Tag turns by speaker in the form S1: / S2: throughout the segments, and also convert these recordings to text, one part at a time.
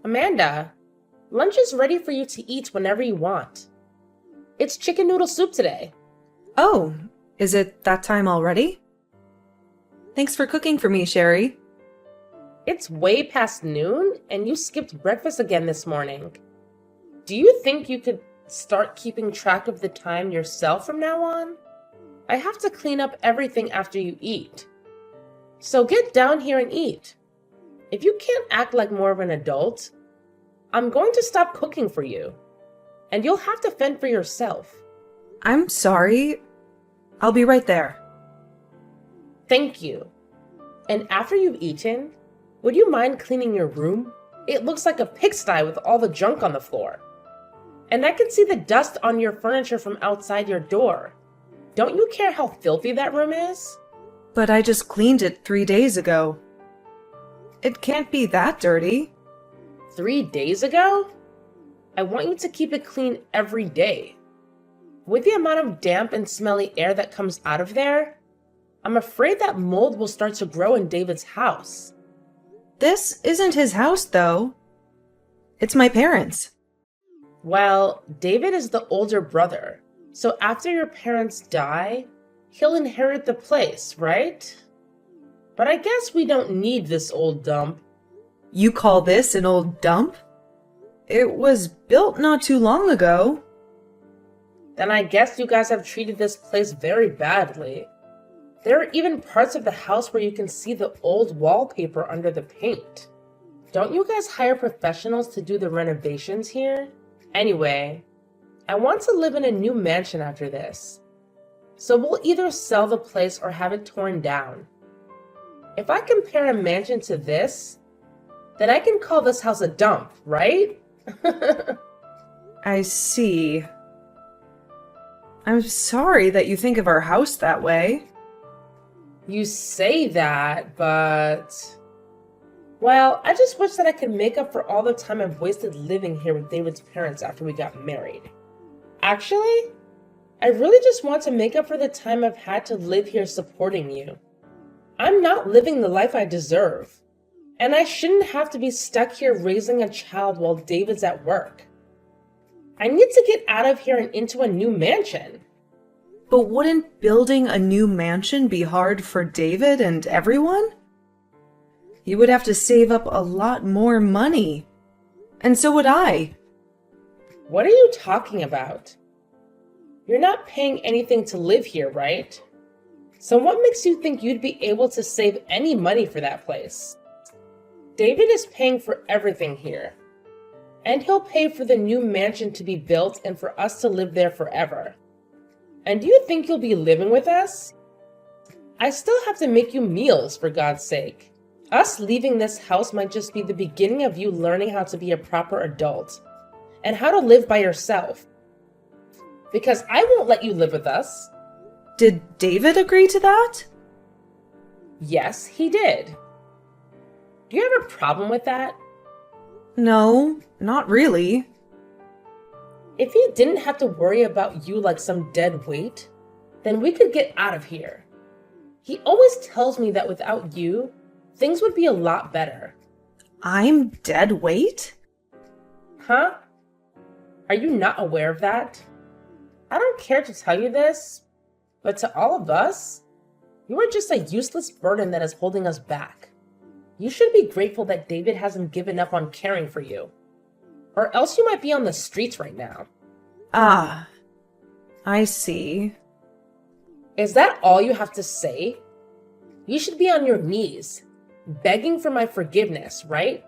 S1: Amanda, lunch is ready for you to eat whenever you want. It's chicken noodle soup today.
S2: Oh, is it that time already? Thanks for cooking for me, Sherry.
S1: It's way past noon, and you skipped breakfast again this morning. Do you think you could start keeping track of the time yourself from now on? I have to clean up everything after you eat. So get down here and eat. If you can't act like more of an adult, I'm going to stop cooking for you, and you'll have to fend for yourself.
S2: I'm sorry. I'll be right there.
S1: Thank you. And after you've eaten, would you mind cleaning your room? It looks like a pigsty with all the junk on the floor. And I can see the dust on your furniture from outside your door. Don't you care how filthy that room is?
S2: But I just cleaned it 3 days ago. It can't be that dirty.
S1: 3 days ago? I want you to keep it clean every day. With the amount of damp and smelly air that comes out of there, I'm afraid that mold will start to grow in David's house.
S2: This isn't his house, though. It's my parents'.
S1: Well, David is the older brother, so after your parents die, he'll inherit the place, right? But I guess we don't need this old dump.
S2: You call this an old dump? It was built not too long ago.
S1: Then I guess you guys have treated this place very badly. There are even parts of the house where you can see the old wallpaper under the paint. Don't you guys hire professionals to do the renovations here? Anyway, I want to live in a new mansion after this. So we'll either sell the place or have it torn down. If I compare a mansion to this, then I can call this house a dump, right?
S2: I see. I'm sorry that you think of our house that way.
S1: You say that, but... Well, I just wish that I could make up for all the time I've wasted living here with David's parents after we got married. Actually, I really just want to make up for the time I've had to live here supporting you. I'm not living the life I deserve, and I shouldn't have to be stuck here raising a child while David's at work. I need to get out of here and into a new mansion.
S2: But wouldn't building a new mansion be hard for David and everyone? You would have to save up a lot more money. And so would I.
S1: What are you talking about? You're not paying anything to live here, right? So what makes you think you'd be able to save any money for that place? David is paying for everything here. And he'll pay for the new mansion to be built and for us to live there forever. And do you think you'll be living with us? I still have to make you meals, for God's sake. Us leaving this house might just be the beginning of you learning how to be a proper adult and how to live by yourself. Because I won't let you live with us.
S2: Did David agree to that?
S1: Yes, he did. Do you have a problem with that?
S2: No, not really.
S1: If he didn't have to worry about you like some dead weight, then we could get out of here. He always tells me that without you, things would be a lot better.
S2: I'm dead weight?
S1: Huh? Are you not aware of that? I don't care to tell you this, but to all of us, you are just a useless burden that is holding us back. You should be grateful that David hasn't given up on caring for you. Or else you might be on the streets right now.
S2: Ah, I see.
S1: Is that all you have to say? You should be on your knees, begging for my forgiveness, right?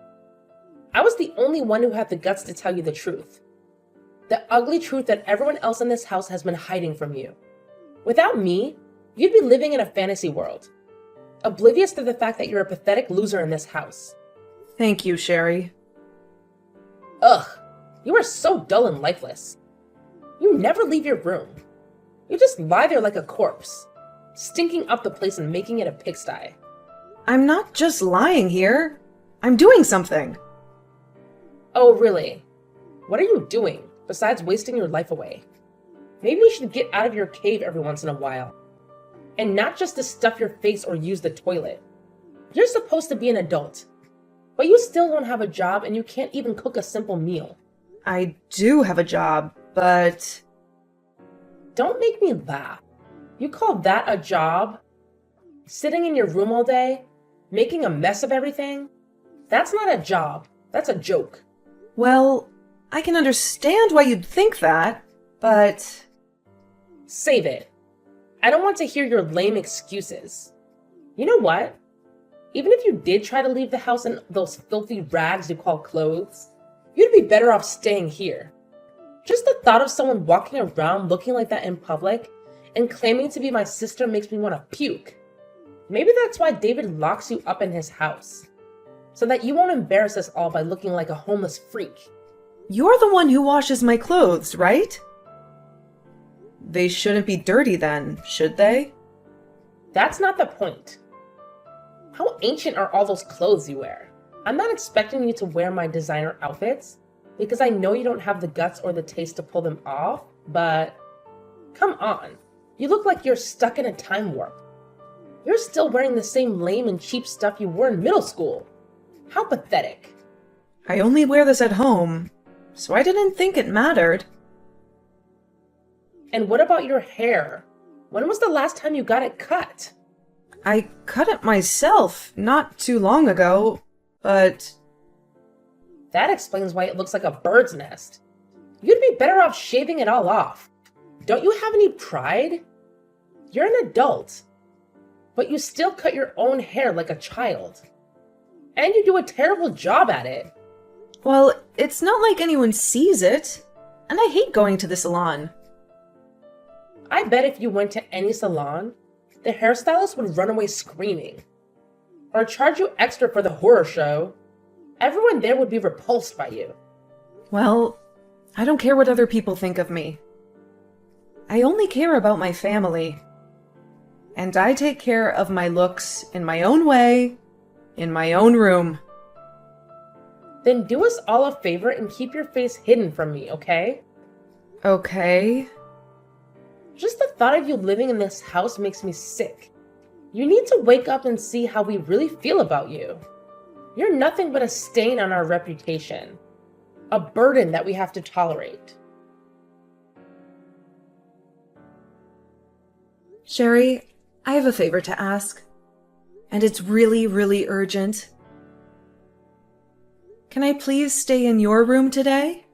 S1: I was the only one who had the guts to tell you the truth. The ugly truth that everyone else in this house has been hiding from you. Without me, you'd be living in a fantasy world, oblivious to the fact that you're a pathetic loser in this house.
S2: Thank you, Sherry.
S1: Ugh, you are so dull and lifeless. You never leave your room. You just lie there like a corpse, stinking up the place and making it a pigsty.
S2: I'm not just lying here. I'm doing something.
S1: Oh, really? What are you doing, besides wasting your life away? Maybe you should get out of your cave every once in a while. And not just to stuff your face or use the toilet. You're supposed to be an adult. But you still don't have a job and you can't even cook a simple meal.
S2: I do have a job, but
S1: Don't make me laugh. You call that a job? Sitting in your room all day? Making a mess of everything? That's not a job. That's a joke.
S2: well, I can understand why you'd think that, but
S1: Save it. I don't want to hear your lame excuses. You know what? Even if you did try to leave the house in those filthy rags you call clothes, you'd be better off staying here. Just the thought of someone walking around looking like that in public and claiming to be my sister makes me want to puke. Maybe that's why David locks you up in his house, so that you won't embarrass us all by looking like a homeless freak.
S2: you're the one who washes my clothes, right? They shouldn't be dirty then, should they?
S1: That's not the point. How ancient are all those clothes you wear? I'm not expecting you to wear my designer outfits, because I know you don't have the guts or the taste to pull them off, but come on. You look like you're stuck in a time warp. You're still wearing the same lame and cheap stuff you wore in middle school. How pathetic.
S2: I only wear this at home, so I didn't think it mattered.
S1: And what about your hair? When was the last time you got it cut?
S2: I cut it myself not too long ago, but
S1: That explains why it looks like a bird's nest. You'd be better off shaving it all off. Don't you have any pride? You're an adult, but you still cut your own hair like a child. And you do a terrible job at it.
S2: well, it's not like anyone sees it, and I hate going to the salon.
S1: I bet if you went to any salon, the hairstylist would run away screaming. Or charge you extra for the horror show. Everyone there would be repulsed by you.
S2: Well, I don't care what other people think of me. I only care about my family. And I take care of my looks in my own way, in my own room.
S1: Then do us all a favor and keep your face hidden from me, okay?
S2: Okay.
S1: Just the thought of you living in this house makes me sick. You need to wake up and see how we really feel about you. You're nothing but a stain on our reputation. A burden that we have to tolerate.
S2: Sherry, I have a favor to ask. And it's really, really urgent. Can I please stay in your room today?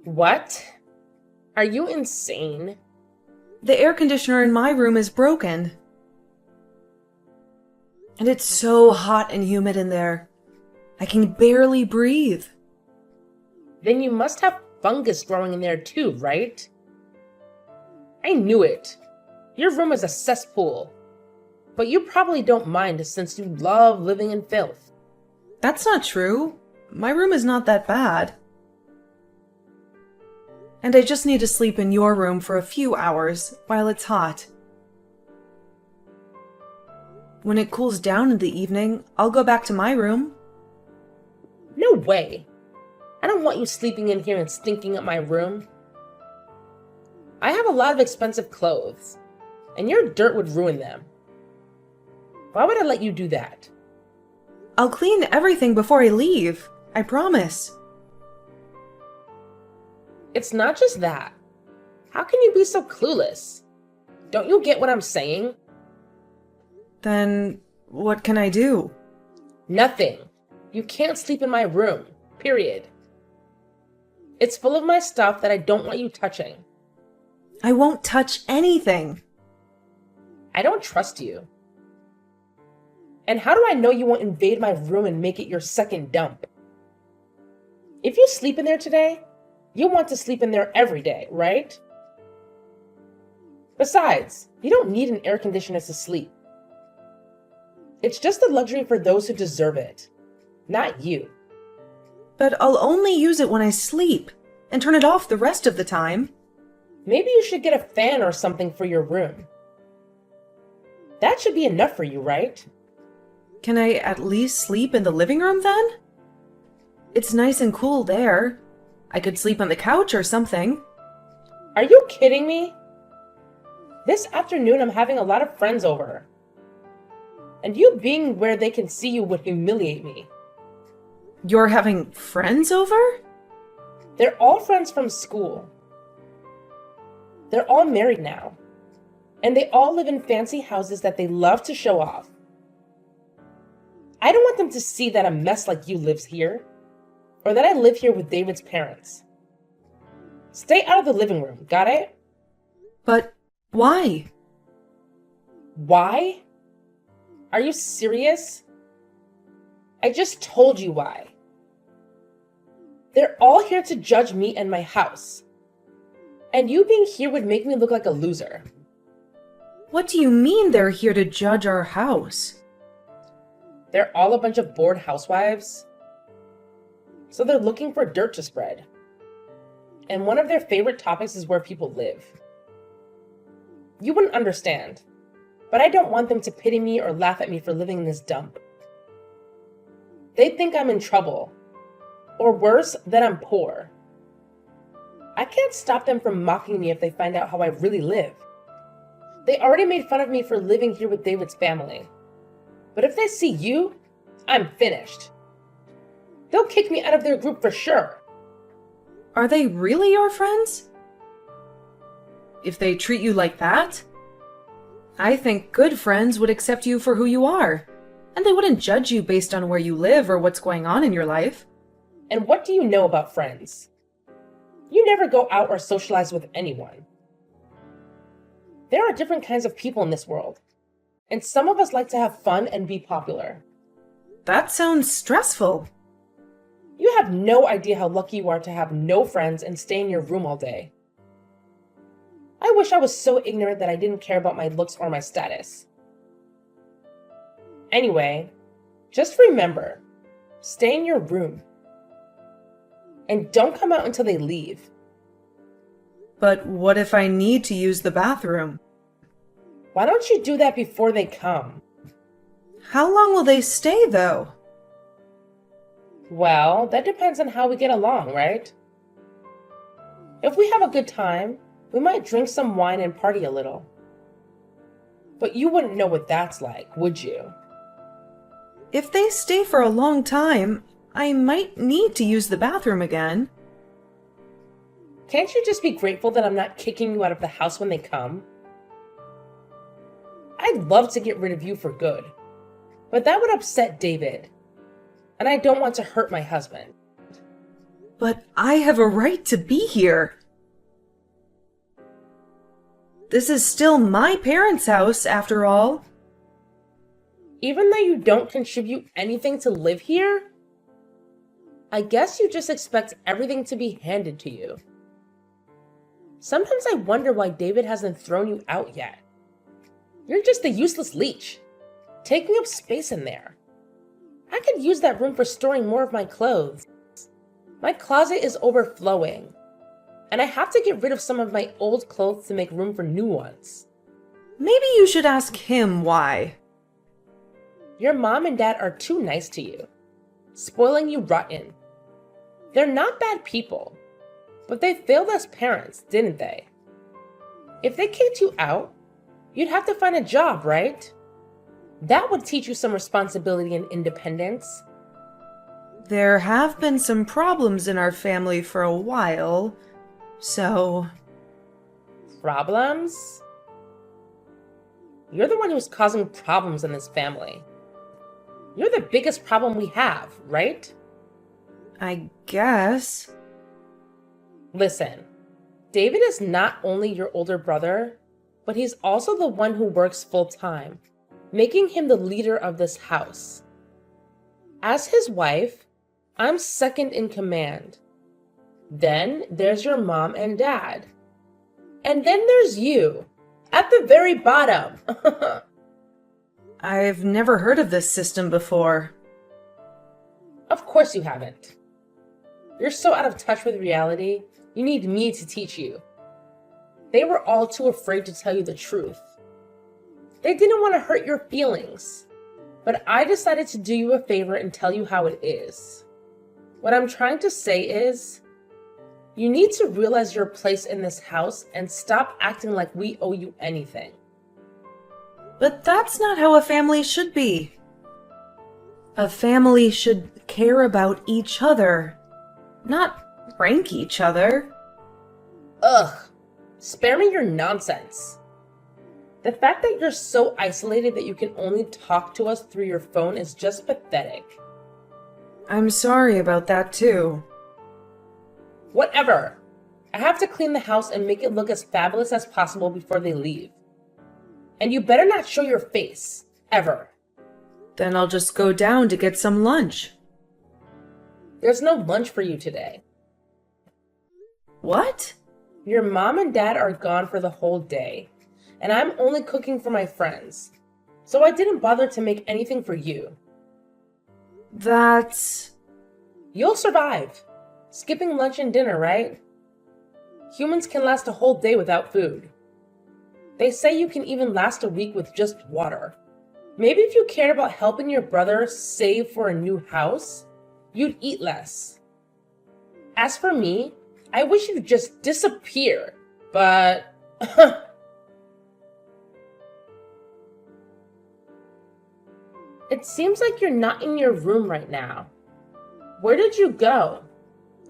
S1: What? Are you insane?
S2: The air conditioner in my room is broken. And it's so hot and humid in there. I can barely breathe.
S1: Then you must have fungus growing in there too, right? I knew it. Your room is a cesspool. But you probably don't mind since you love living in filth.
S2: That's not true. My room is not that bad. And I just need to sleep in your room for a few hours while it's hot. When it cools down in the evening, I'll go back to my room.
S1: No way. I don't want you sleeping in here and stinking up my room. I have a lot of expensive clothes, and your dirt would ruin them. Why would I let you do that?
S2: I'll clean everything before I leave. I promise.
S1: It's not just that. How can you be so clueless? Don't you get what I'm saying?
S2: Then what can I do?
S1: Nothing. You can't sleep in my room. Period. It's full of my stuff that I don't want you touching.
S2: I won't touch anything.
S1: I don't trust you. And how do I know you won't invade my room and make it your second dump? If you sleep in there today, you want to sleep in there every day, right? Besides, you don't need an air conditioner to sleep. It's just a luxury for those who deserve it, not you.
S2: But I'll only use it when I sleep and turn it off the rest of the time.
S1: Maybe you should get a fan or something for your room. That should be enough for you, right?
S2: Can I at least sleep in the living room then? It's nice and cool there. I could sleep on the couch or something.
S1: Are you kidding me? This afternoon I'm having a lot of friends over. And you being where they can see you would humiliate me.
S2: You're having friends over?
S1: They're all friends from school. They're all married now. And they all live in fancy houses that they love to show off. I don't want them to see that a mess like you lives here, or that I live here with David's parents. Stay out of the living room, got it?
S2: But why?
S1: Why? Are you serious? I just told you why. They're all here to judge me and my house. And you being here would make me look like a loser.
S2: What do you mean they're here to judge our house?
S1: They're all a bunch of bored housewives. So they're looking for dirt to spread. And one of their favorite topics is where people live. You wouldn't understand, but I don't want them to pity me or laugh at me for living in this dump. They think I'm in trouble, or worse, that I'm poor. I can't stop them from mocking me if they find out how I really live. They already made fun of me for living here with David's family. But if they see you, I'm finished. They'll kick me out of their group for sure.
S2: Are they really your friends? If they treat you like that? I think good friends would accept you for who you are, and they wouldn't judge you based on where you live or what's going on in your life.
S1: And what do you know about friends? You never go out or socialize with anyone. There are different kinds of people in this world, and some of us like to have fun and be popular.
S2: That sounds stressful.
S1: You have no idea how lucky you are to have no friends and stay in your room all day. I wish I was so ignorant that I didn't care about my looks or my status. Anyway, just remember, stay in your room. And don't come out until they leave.
S2: But what if I need to use the bathroom?
S1: Why don't you do that before they come?
S2: How long will they stay, though?
S1: Well, that depends on how we get along, right? If we have a good time, we might drink some wine and party a little. But you wouldn't know what that's like, would you?
S2: If they stay for a long time, I might need to use the bathroom again.
S1: Can't you just be grateful that I'm not kicking you out of the house when they come? I'd love to get rid of you for good, but that would upset David. And I don't want to hurt my husband.
S2: But I have a right to be here. This is still my parents' house, after all.
S1: Even though you don't contribute anything to live here, I guess you just expect everything to be handed to you. Sometimes I wonder why David hasn't thrown you out yet. You're just a useless leech, taking up space in there. I could use that room for storing more of my clothes. My closet is overflowing, and I have to get rid of some of my old clothes to make room for new ones.
S2: Maybe you should ask him why.
S1: Your mom and dad are too nice to you, spoiling you rotten. They're not bad people, but they failed as parents, didn't they? If they kicked you out, you'd have to find a job, right? That would teach you some responsibility and independence.
S2: There have been some problems in our family for a while, so...
S1: Problems? You're the one who's causing problems in this family. You're the biggest problem we have, right?
S2: I guess.
S1: Listen, David is not only your older brother, but he's also the one who works full-time, making him the leader of this house. As his wife, I'm second in command. Then there's your mom and dad. And then there's you, at the very bottom.
S2: I've never heard of this system before.
S1: Of course you haven't. You're so out of touch with reality, you need me to teach you. They were all too afraid to tell you the truth. They didn't want to hurt your feelings, but I decided to do you a favor and tell you how it is. What I'm trying to say is, you need to realize your place in this house and stop acting like we owe you anything.
S2: But that's not how a family should be. A family should care about each other, not rank each other.
S1: Ugh, spare me your nonsense. The fact that you're so isolated that you can only talk to us through your phone is just pathetic.
S2: I'm sorry about that too.
S1: Whatever. I have to clean the house and make it look as fabulous as possible before they leave. And you better not show your face, ever.
S2: Then I'll just go down to get some lunch.
S1: There's no lunch for you today.
S2: What?
S1: Your mom and dad are gone for the whole day, and I'm only cooking for my friends. So I didn't bother to make anything for you.
S2: That's...
S1: You'll survive. Skipping lunch and dinner, right? Humans can last a whole day without food. They say you can even last a week with just water. Maybe if you cared about helping your brother save for a new house, you'd eat less. As for me, I wish you'd just disappear, but... It seems like you're not in your room right now. Where did you go?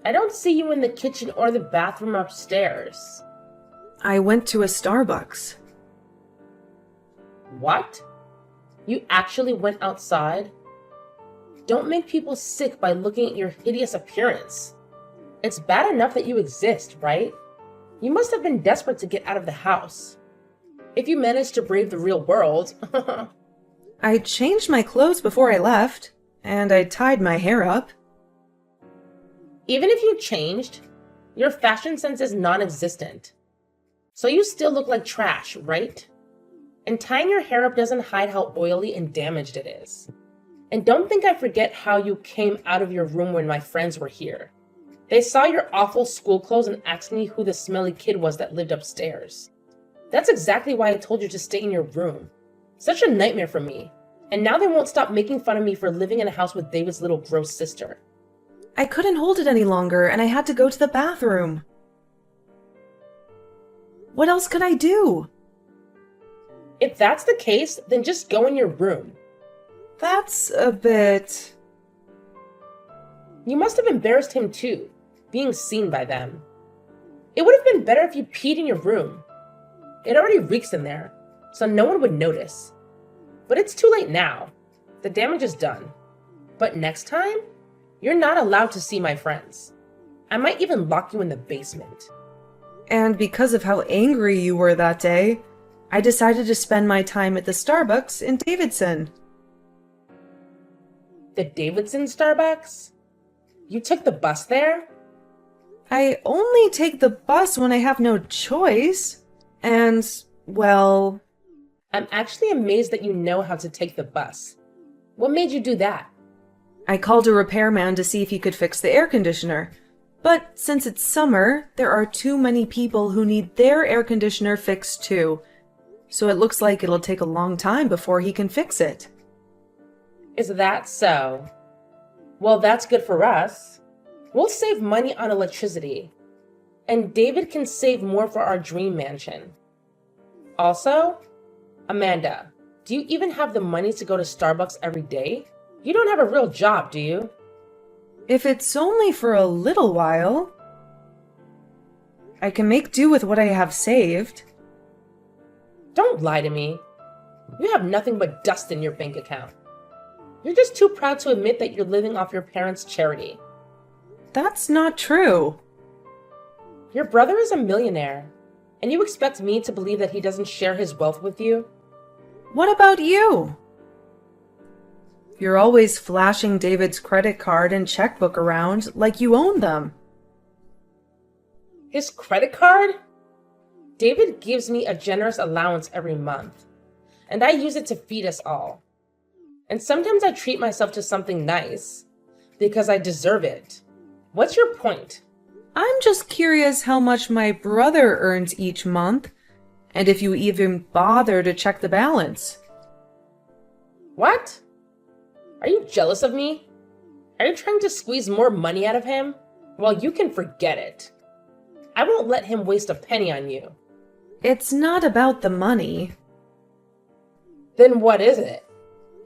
S1: I don't see you in the kitchen or the bathroom upstairs.
S2: I went to a Starbucks.
S1: What? You actually went outside? Don't make people sick by looking at your hideous appearance. It's bad enough that you exist, right? You must have been desperate to get out of the house. If you managed to brave the real world.
S2: I changed my clothes before I left, and I tied my hair up.
S1: Even if you changed, your fashion sense is non-existent. So you still look like trash, right? And tying your hair up doesn't hide how oily and damaged it is. And don't think I forget how you came out of your room when my friends were here. They saw your awful school clothes and asked me who the smelly kid was that lived upstairs. That's exactly why I told you to stay in your room. Such a nightmare for me. And now they won't stop making fun of me for living in a house with David's little gross sister.
S2: I couldn't hold it any longer, and I had to go to the bathroom. What else could I do?
S1: If that's the case, then just go in your room.
S2: That's a bit...
S1: You must have embarrassed him too, being seen by them. It would have been better if you peed in your room. It already reeks in there, so no one would notice. But it's too late now. The damage is done. But next time, you're not allowed to see my friends. I might even lock you in the basement.
S2: And because of how angry you were that day, I decided to spend my time at the Starbucks in Davidson.
S1: The Davidson Starbucks? You took the bus there?
S2: I only take the bus when I have no choice. And, well...
S1: I'm actually amazed that you know how to take the bus. What made you do that?
S2: I called a repairman to see if he could fix the air conditioner. But since it's summer, there are too many people who need their air conditioner fixed too. So it looks like it'll take a long time before he can fix it.
S1: Is that so? Well, that's good for us. We'll save money on electricity. And David can save more for our dream mansion. Also, Amanda, do you even have the money to go to Starbucks every day? You don't have a real job, do you?
S2: If it's only for a little while, I can make do with what I have saved.
S1: Don't lie to me. You have nothing but dust in your bank account. You're just too proud to admit that you're living off your parents' charity.
S2: That's not true.
S1: Your brother is a millionaire, and you expect me to believe that he doesn't share his wealth with you?
S2: What about you? You're always flashing David's credit card and checkbook around like you own them.
S1: His credit card? David gives me a generous allowance every month, and I use it to feed us all. And sometimes I treat myself to something nice, because I deserve it. What's your point?
S2: I'm just curious how much my brother earns each month, and if you even bother to check the balance.
S1: What? Are you jealous of me? Are you trying to squeeze more money out of him? Well, you can forget it. I won't let him waste a penny on you.
S2: It's not about the money.
S1: Then what is it?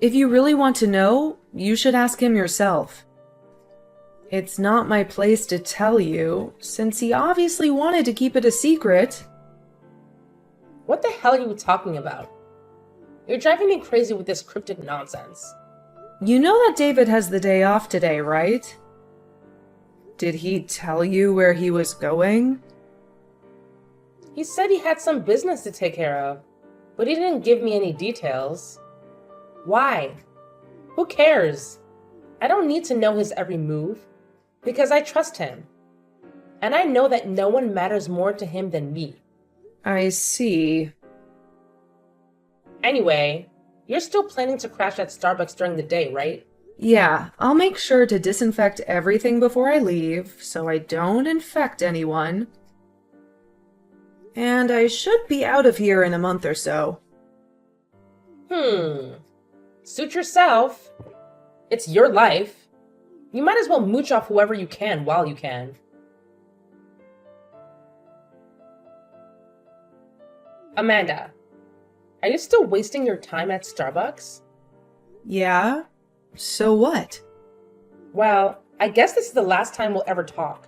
S2: If you really want to know, You should ask him yourself. It's not my place to tell you, since he obviously wanted to keep it a secret.
S1: What the hell are you talking about? You're driving me crazy with this cryptic nonsense.
S2: You know that David has the day off today, right? Did he tell you where he was going?
S1: He said he had some business to take care of, but he didn't give me any details. Why? Who cares? I don't need to know his every move, because I trust him. And I know that no one matters more to him than me.
S2: I see.
S1: Anyway, you're still planning to crash at Starbucks during the day, right?
S2: Yeah, I'll make sure to disinfect everything before I leave, so I don't infect anyone. And I should be out of here in a month or so.
S1: Suit yourself. It's your life. You might as well mooch off whoever you can while you can. Amanda, are you still wasting your time at Starbucks?
S2: Yeah? So what?
S1: Well, I guess this is the last time we'll ever talk,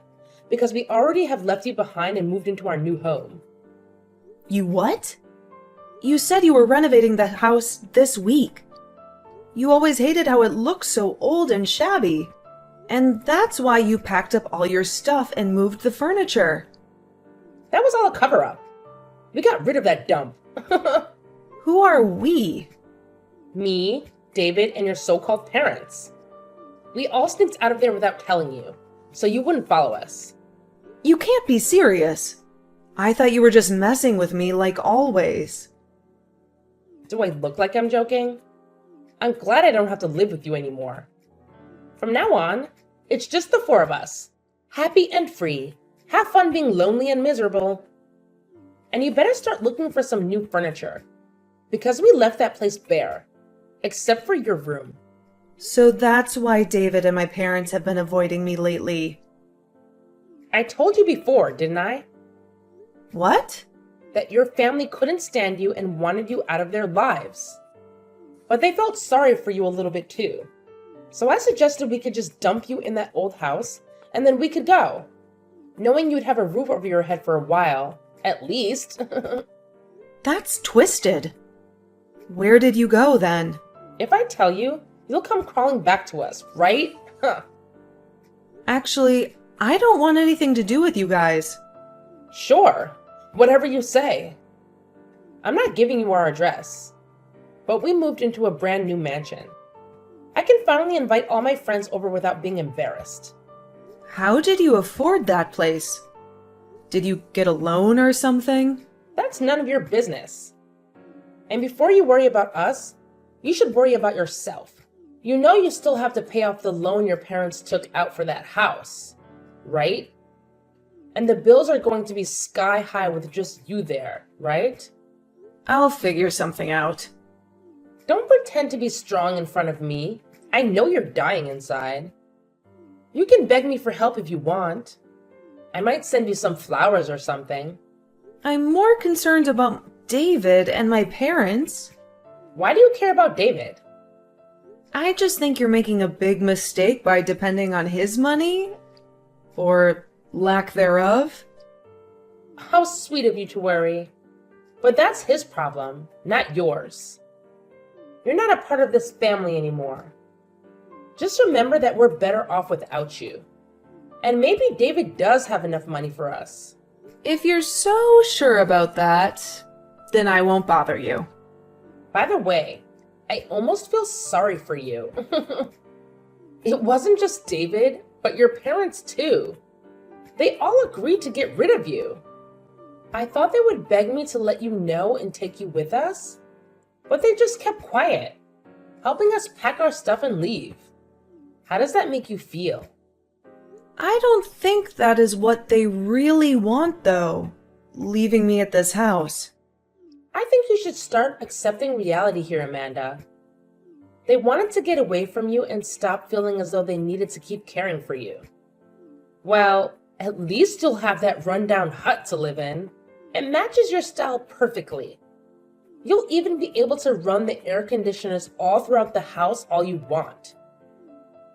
S1: because we already have left you behind and moved into our new home.
S2: You what? You said you were renovating the house this week. You always hated how it looked so old and shabby. And that's why you packed up all your stuff and moved the furniture.
S1: That was all a cover-up. We got rid of that dump.
S2: Who are we?
S1: Me, David, and your so-called parents. We all sneaked out of there without telling you, so you wouldn't follow us.
S2: You can't be serious. I thought you were just messing with me like always.
S1: Do I look like I'm joking? I'm glad I don't have to live with you anymore. From now on, it's just the four of us. Happy and free. Have fun being lonely and miserable. And you better start looking for some new furniture, because we left that place bare, except for your room.
S2: So that's why David and my parents have been avoiding me lately.
S1: I told you before, didn't I?
S2: What?
S1: That your family couldn't stand you and wanted you out of their lives. But they felt sorry for you a little bit too. So I suggested we could just dump you in that old house, and then we could go, knowing you'd have a roof over your head for a while, at least.
S2: That's twisted. Where did you go then?
S1: If I tell you, you'll come crawling back to us, right?
S2: Actually, I don't want anything to do with you guys.
S1: Sure, whatever you say. I'm not giving you our address, but we moved into a brand new mansion. I can finally invite all my friends over without being embarrassed.
S2: How did you afford that place? Did you get a loan or something?
S1: That's none of your business. And before you worry about us, you should worry about yourself. You know you still have to pay off the loan your parents took out for that house, right? And the bills are going to be sky high with just you there, right?
S2: I'll figure something out.
S1: Don't pretend to be strong in front of me. I know you're dying inside. You can beg me for help if you want. I might send you some flowers or something.
S2: I'm more concerned about David and my parents.
S1: Why do you care about David?
S2: I just think you're making a big mistake by depending on his money. Or lack thereof.
S1: How sweet of you to worry. But that's his problem, not yours. You're not a part of this family anymore. Just remember that we're better off without you. And maybe David does have enough money for us.
S2: If you're so sure about that, then I won't bother you.
S1: By the way, I almost feel sorry for you. It wasn't just David, but your parents too. They all agreed to get rid of you. I thought they would beg me to let you know and take you with us, but they just kept quiet, helping us pack our stuff and leave. How does that make you feel?
S2: I don't think that is what they really want, though, leaving me at this house.
S1: I think you should start accepting reality here, Amanda. They wanted to get away from you and stop feeling as though they needed to keep caring for you. Well, at least you'll have that rundown hut to live in. It matches your style perfectly. You'll even be able to run the air conditioners all throughout the house all you want.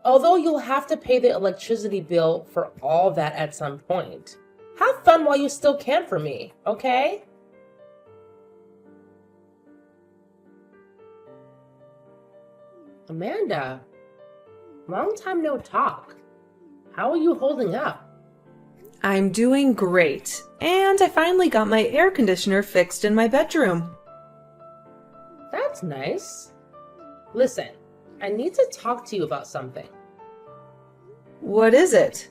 S1: Although you'll have to pay the electricity bill for all that at some point. Have fun while you still can for me, okay? Amanda, long time no talk. How are you holding up?
S2: I'm doing great, and I finally got my air conditioner fixed in my bedroom.
S1: That's nice. Listen, I need to talk to you about something.
S2: What is it?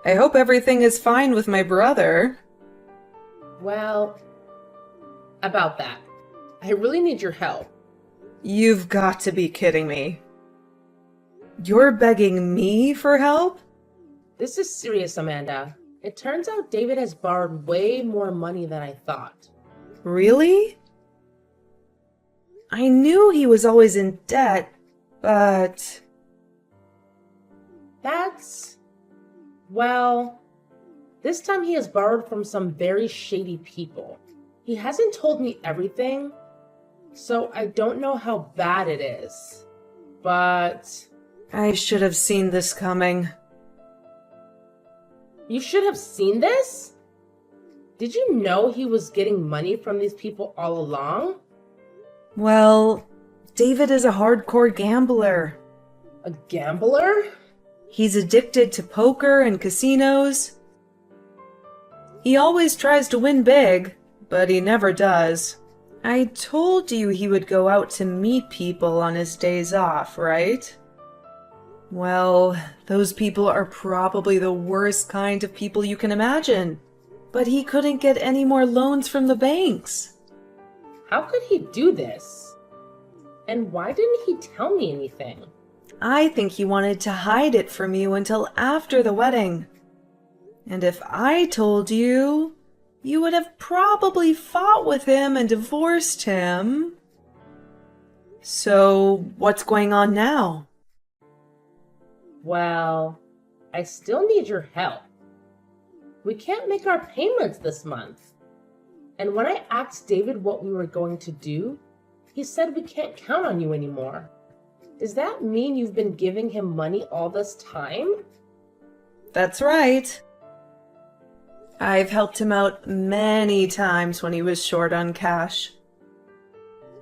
S2: I hope everything is fine with my brother.
S1: Well, about that. I really need your help.
S2: You've got to be kidding me. You're begging me for help?
S1: This is serious, Amanda. It turns out David has borrowed way more money than I thought.
S2: Really? I knew he was always in debt, but...
S1: Well, this time he has borrowed from some very shady people. He hasn't told me everything, so I don't know how bad it is. But...
S2: I should have seen this coming.
S1: You should have seen this? Did you know he was getting money from these people all along?
S2: Well, David is a hardcore gambler.
S1: A gambler?
S2: He's addicted to poker and casinos. He always tries to win big, but he never does. I told you he would go out to meet people on his days off, right? Well, those people are probably the worst kind of people you can imagine. But he couldn't get any more loans from the banks.
S1: How could he do this? And why didn't he tell me anything?
S2: I think he wanted to hide it from you until after the wedding. And if I told you, you would have probably fought with him and divorced him. So, what's going on now?
S1: Well, I still need your help. We can't make our payments this month. And when I asked David what we were going to do, he said we can't count on you anymore. Does that mean you've been giving him money all this time?
S2: That's right. I've helped him out many times when he was short on cash.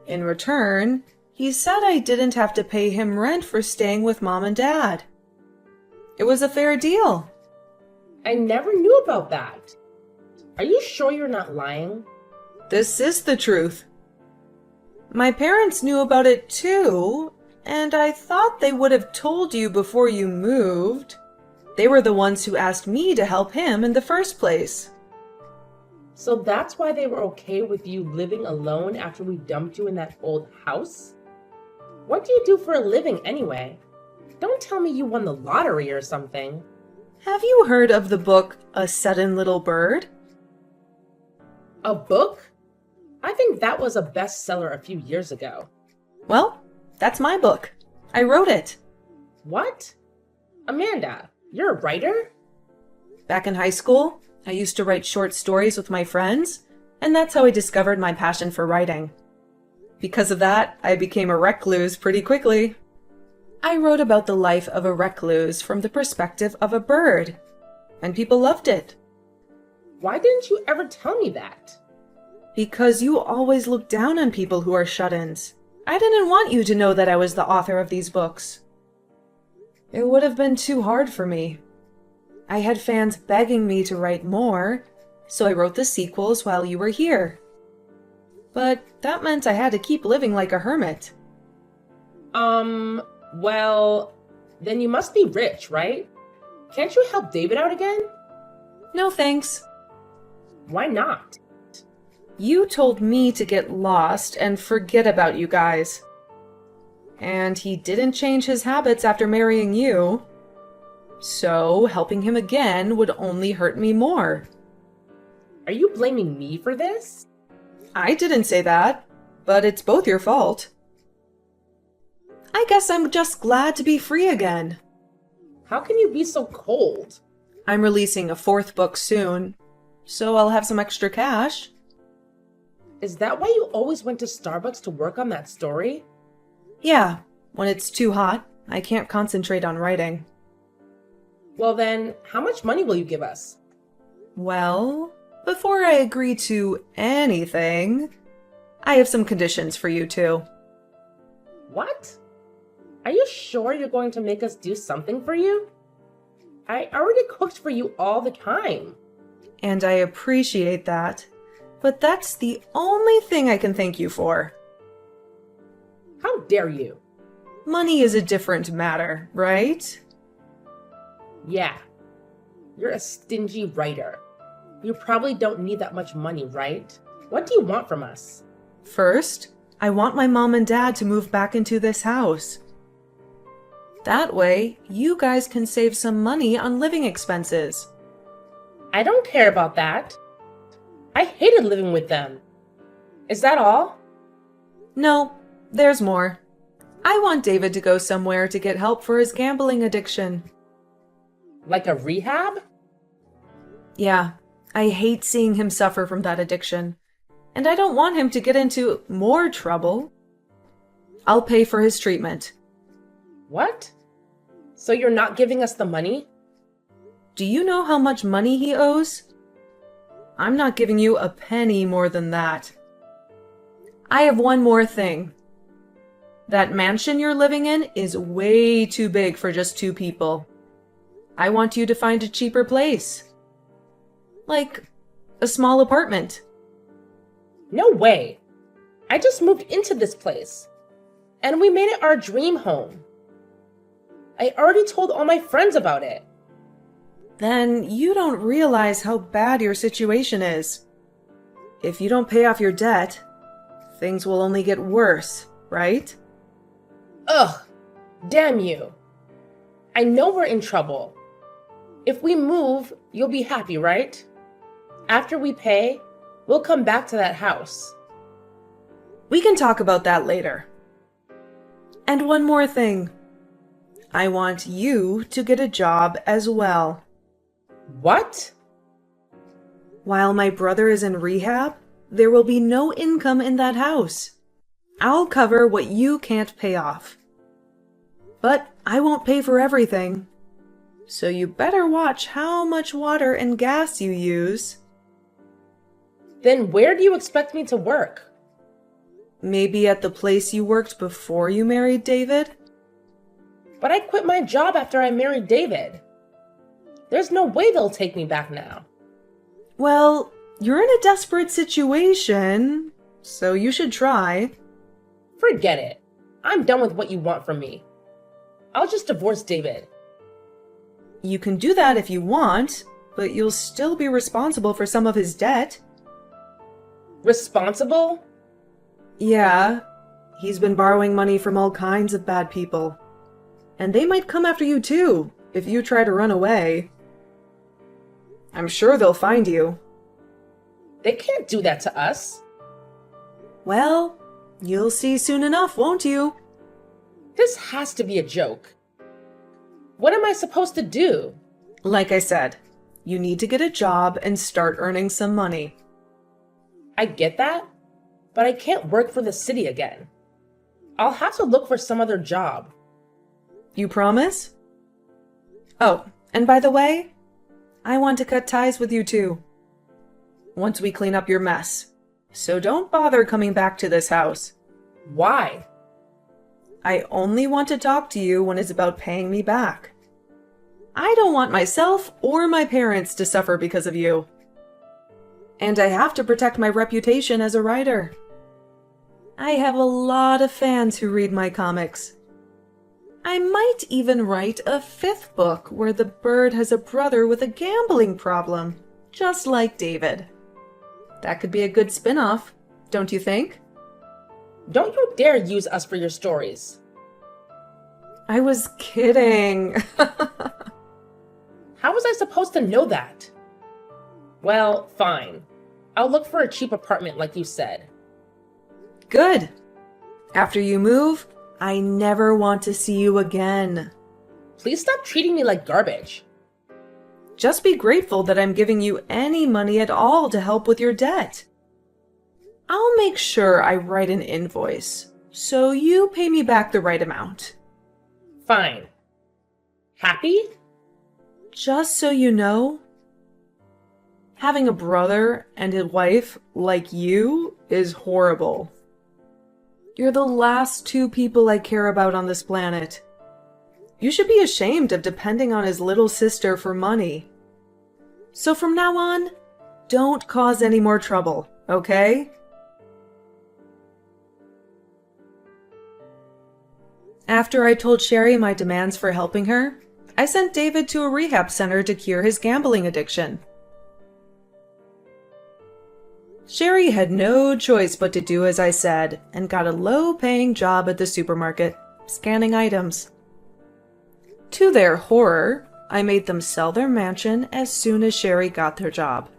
S2: In return, he said I didn't have to pay him rent for staying with Mom and Dad. It was a fair deal.
S1: I never knew about that. Are you sure you're not lying?
S2: This is the truth. My parents knew about it too, and I thought they would have told you before you moved. They were the ones who asked me to help him in the first place.
S1: So that's why they were okay with you living alone after we dumped you in that old house? What do you do for a living anyway? Don't tell me you won the lottery or something.
S2: Have you heard of the book A Sudden Little Bird?
S1: A book? I think that was a bestseller a few years ago.
S2: Well, that's my book. I wrote it.
S1: What? Amanda, you're a writer?
S2: Back in high school, I used to write short stories with my friends, and that's how I discovered my passion for writing. Because of that, I became a recluse pretty quickly. I wrote about the life of a recluse from the perspective of a bird, and people loved it.
S1: Why didn't you ever tell me that?
S2: Because you always look down on people who are shut-ins. I didn't want you to know that I was the author of these books. It would have been too hard for me. I had fans begging me to write more, so I wrote the sequels while you were here. But that meant I had to keep living like a hermit.
S1: Well, then you must be rich, right? Can't you help David out again?
S2: No thanks.
S1: Why not?
S2: You told me to get lost and forget about you guys. And he didn't change his habits after marrying you. So helping him again would only hurt me more.
S1: Are you blaming me for this?
S2: I didn't say that, but it's both your fault. I guess I'm just glad to be free again.
S1: How can you be so cold?
S2: I'm releasing a 4th book soon, so I'll have some extra cash.
S1: Is that why you always went to Starbucks to work on that story?
S2: Yeah, when it's too hot, I can't concentrate on writing.
S1: Well then, how much money will you give us?
S2: Well, before I agree to anything, I have some conditions for you two.
S1: What? Are you sure you're going to make us do something for you? I already cooked for you all the time.
S2: And I appreciate that, but that's the only thing I can thank you for.
S1: How dare you?
S2: Money is a different matter, right?
S1: Yeah, you're a stingy writer. You probably don't need that much money, right? What do you want from us?
S2: First, I want my mom and dad to move back into this house. That way, you guys can save some money on living expenses.
S1: I don't care about that. I hated living with them. Is that all?
S2: No, there's more. I want David to go somewhere to get help for his gambling addiction.
S1: Like a rehab?
S2: Yeah, I hate seeing him suffer from that addiction, and I don't want him to get into more trouble. I'll pay for his treatment.
S1: What? So you're not giving us the money?
S2: Do you know how much money he owes? I'm not giving you a penny more than that. I have one more thing. That mansion you're living in is way too big for just 2 people. I want you to find a cheaper place. Like a small apartment.
S1: No way. I just moved into this place. And we made it our dream home. I already told all my friends about it.
S2: Then you don't realize how bad your situation is. If you don't pay off your debt, things will only get worse, right?
S1: Ugh, damn you. I know we're in trouble. If we move, you'll be happy, right? After we pay, we'll come back to that house.
S2: We can talk about that later. And one more thing. I want you to get a job as well.
S1: What?
S2: While my brother is in rehab, there will be no income in that house. I'll cover what you can't pay off. But I won't pay for everything. So you better watch how much water and gas you use.
S1: Then where do you expect me to work?
S2: Maybe at the place you worked before you married David?
S1: But I quit my job after I married David. There's no way they'll take me back now.
S2: Well, you're in a desperate situation, so you should try.
S1: Forget it. I'm done with what you want from me. I'll just divorce David.
S2: You can do that if you want, but you'll still be responsible for some of his debt.
S1: Responsible?
S2: Yeah, he's been borrowing money from all kinds of bad people. And they might come after you too, if you try to run away. I'm sure they'll find you.
S1: They can't do that to us.
S2: Well, you'll see soon enough, won't you?
S1: This has to be a joke. What am I supposed to do?
S2: Like I said, you need to get a job and start earning some money.
S1: I get that, but I can't work for the city again. I'll have to look for some other job.
S2: You promise? Oh, and by the way, I want to cut ties with you too. Once we clean up your mess. So don't bother coming back to this house.
S1: Why?
S2: I only want to talk to you when it's about paying me back. I don't want myself or my parents to suffer because of you. And I have to protect my reputation as a writer. I have a lot of fans who read my comics. I might even write a 5th book where the bird has a brother with a gambling problem, just like David. That could be a good spin-off, don't you think?
S1: Don't you dare use us for your stories.
S2: I was kidding.
S1: How was I supposed to know that? Well, fine. I'll look for a cheap apartment like you said.
S2: Good. After you move, I never want to see you again.
S1: Please stop treating me like garbage.
S2: Just be grateful that I'm giving you any money at all to help with your debt. I'll make sure I write an invoice, so you pay me back the right amount.
S1: Fine. Happy?
S2: Just so you know, having a brother and a wife like you is horrible. You're the last two people I care about on this planet. You should be ashamed of depending on his little sister for money. So from now on, don't cause any more trouble, okay? After I told Sherry my demands for helping her, I sent David to a rehab center to cure his gambling addiction. Sherry had no choice but to do as I said and got a low-paying job at the supermarket, scanning items. To their horror, I made them sell their mansion as soon as Sherry got their job.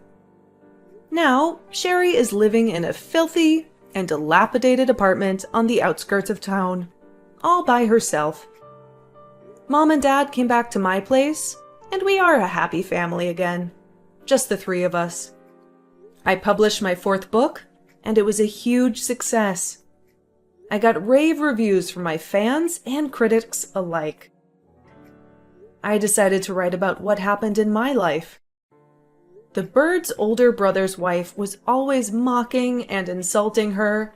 S2: Now, Sherry is living in a filthy and dilapidated apartment on the outskirts of town, all by herself. Mom and Dad came back to my place, and we are a happy family again. Just the three of us. I published my 4th book, and it was a huge success. I got rave reviews from my fans and critics alike. I decided to write about what happened in my life. The bird's older brother's wife was always mocking and insulting her.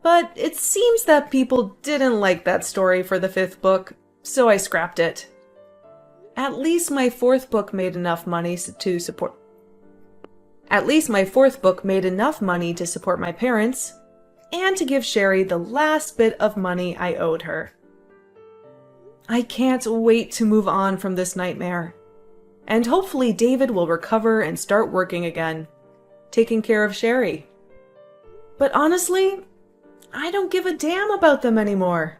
S2: But it seems that people didn't like that story for the 5th book, so I scrapped it. At least my 4th book made enough money to support my parents, and to give Sherry the last bit of money I owed her. I can't wait to move on from this nightmare. And hopefully David will recover and start working again, taking care of Sherry. But honestly, I don't give a damn about them anymore.